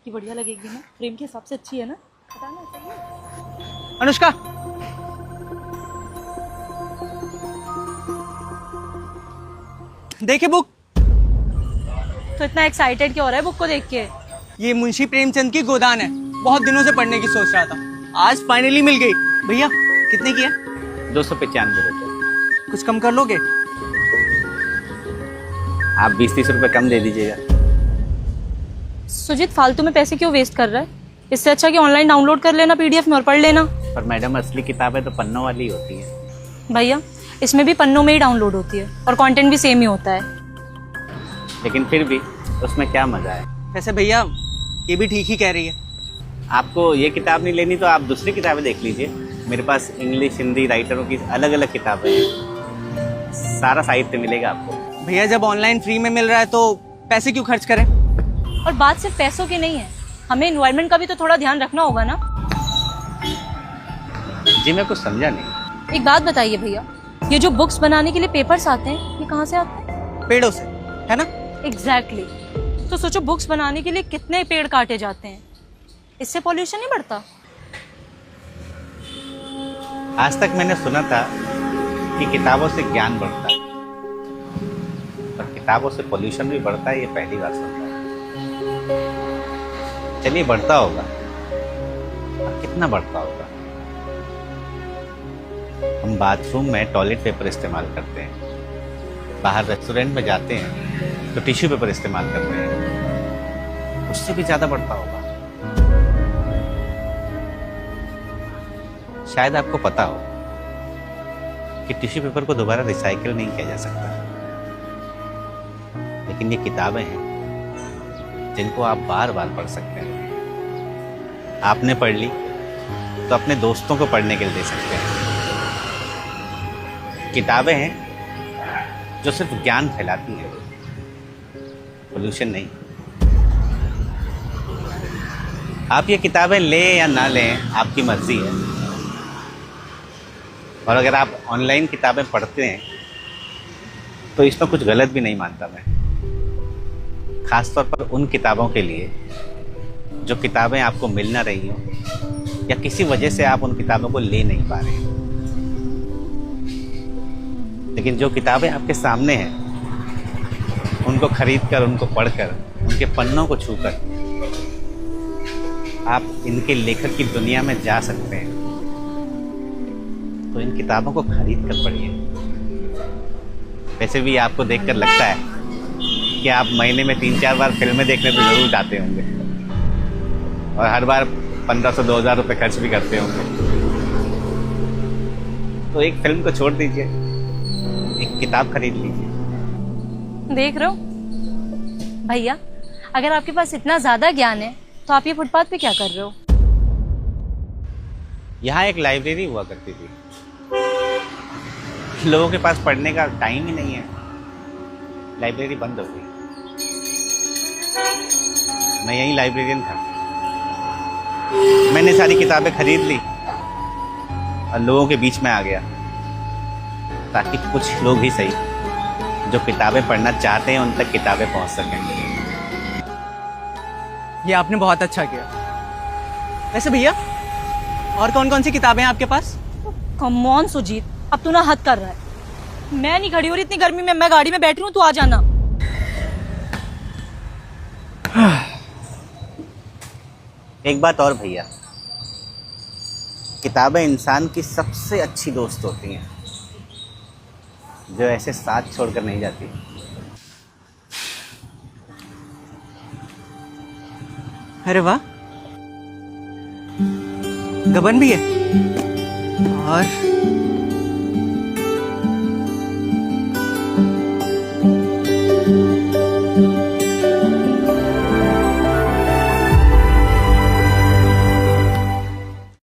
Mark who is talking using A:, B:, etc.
A: कितनी बढ़िया लगेगी ना, फ्रेम के हिसाब से अच्छी है ना। बताना सही है।
B: अनुष्का, देखे बुक।
A: तो इतना एक्साइटेड क्यों हो रहा है बुक को देख के?
B: ये मुंशी प्रेमचंद की गोदान है, बहुत दिनों से पढ़ने की सोच रहा था, आज फाइनली मिल गई। भैया कितने की है?
C: 295 रुपये।
B: कुछ कम कर लोगे?
C: आप 20-30 रुपये कम दे दीजिएगा।
A: सुजीत फालतू में पैसे क्यों वेस्ट कर रहा है? इससे अच्छा कि ऑनलाइन डाउनलोड कर लेना पीडीएफ में और पढ़ लेना।
C: पर मैडम असली किताबें तो पन्नों वाली होती है।
A: भैया इसमें भी पन्नों में ही डाउनलोड होती है और कंटेंट भी सेम ही होता है।
C: लेकिन फिर भी उसमें क्या मजा है।
B: वैसे भैया ये भी ठीक ही कह रही है।
C: आपको ये किताब नहीं लेनी तो आप दूसरी किताबें देख लीजिए। मेरे पास इंग्लिश हिंदी राइटरों की अलग अलग किताबें हैं, सारा साहित्य मिलेगा आपको।
B: भैया जब ऑनलाइन फ्री में मिल रहा है तो पैसे क्यों खर्च करें?
A: और बात सिर्फ पैसों की नहीं है, हमें एनवायरनमेंट का भी तो थोड़ा ध्यान रखना होगा ना।
C: जी मैं कुछ समझा नहीं।
A: एक बात बताइए भैया, ये जो बुक्स बनाने के लिए पेपर्स आते हैं ये कहाँ से आते हैं?
B: पेड़ों से, है ना?
A: एग्जैक्टली। तो सोचो बुक्स बनाने के लिए कितने पेड़ काटे जाते हैं, इससे पॉल्यूशन नहीं बढ़ता?
C: आज तक मैंने सुना था कि किताबों से ज्ञान बढ़ता है, पर किताबों से पोल्यूशन भी बढ़ता है, ये पहली बार सुन रहा हूं। चलिए बढ़ता होगा, पर कितना बढ़ता होगा? हम बाथरूम में टॉयलेट पेपर इस्तेमाल करते हैं, बाहर रेस्टोरेंट में जाते हैं तो टिश्यू पेपर इस्तेमाल करते हैं, उससे भी ज़्यादा बढ़ता होगा। शायद आपको पता हो कि टिश्यू पेपर को दोबारा रिसाइकिल नहीं किया जा सकता, लेकिन ये किताबें हैं जिनको आप बार बार पढ़ सकते हैं। आपने पढ़ ली तो अपने दोस्तों को पढ़ने के लिए दे सकते हैं। किताबें हैं जो सिर्फ ज्ञान फैलाती हैं, पोल्यूशन नहीं। आप ये किताबें लें या ना लें आपकी मर्जी है, और अगर आप ऑनलाइन किताबें पढ़ते हैं तो इसमें कुछ गलत भी नहीं मानता मैं, खासतौर पर उन किताबों के लिए जो किताबें आपको मिल ना रही हो या किसी वजह से आप उन किताबों को ले नहीं पा रहे हैं। लेकिन जो किताबें आपके सामने हैं उनको खरीदकर, उनको पढ़कर, उनके पन्नों को छूकर आप इनके लेखक की दुनिया में जा सकते हैं। तो इन किताबों को खरीद कर पढ़िए। वैसे भी आपको देखकर लगता है कि आप महीने में 3-4 बार फिल्में देखने तो जरूर जाते होंगे, और हर बार 1500-2000 रुपये खर्च भी करते होंगे। तो एक फिल्म को छोड़ दीजिए, एक किताब खरीद लीजिए।
A: देख रहे हो भैया, अगर आपके पास इतना ज्यादा ज्ञान है तो आप ये फुटपाथ पे क्या कर रहे हो?
C: यहाँ एक लाइब्रेरी हुआ करती थी, लोगों के पास पढ़ने का टाइम ही नहीं है, लाइब्रेरी बंद हो गई। मैं यही लाइब्रेरियन था, मैंने सारी किताबें खरीद ली और लोगों के बीच में आ गया, ताकि कुछ लोग ही सही जो किताबें पढ़ना चाहते हैं उन तक किताबें पहुंच सकें।
B: ये आपने बहुत अच्छा किया। वैसे भैया और कौन कौन सी किताबें हैं आपके पास?
A: कम ऑन सुजीत, अब तू ना हद कर रहा है। मैं नहीं खड़ी हो रही इतनी गर्मी में, मैं गाड़ी में बैठ रही हूँ, तू आ जाना।
C: एक बात और भैया, किताबें इंसान की सबसे अच्छी दोस्त होती हैं, जो ऐसे साथ छोड़कर नहीं जाती।
B: अरे वाह, गबन भी है और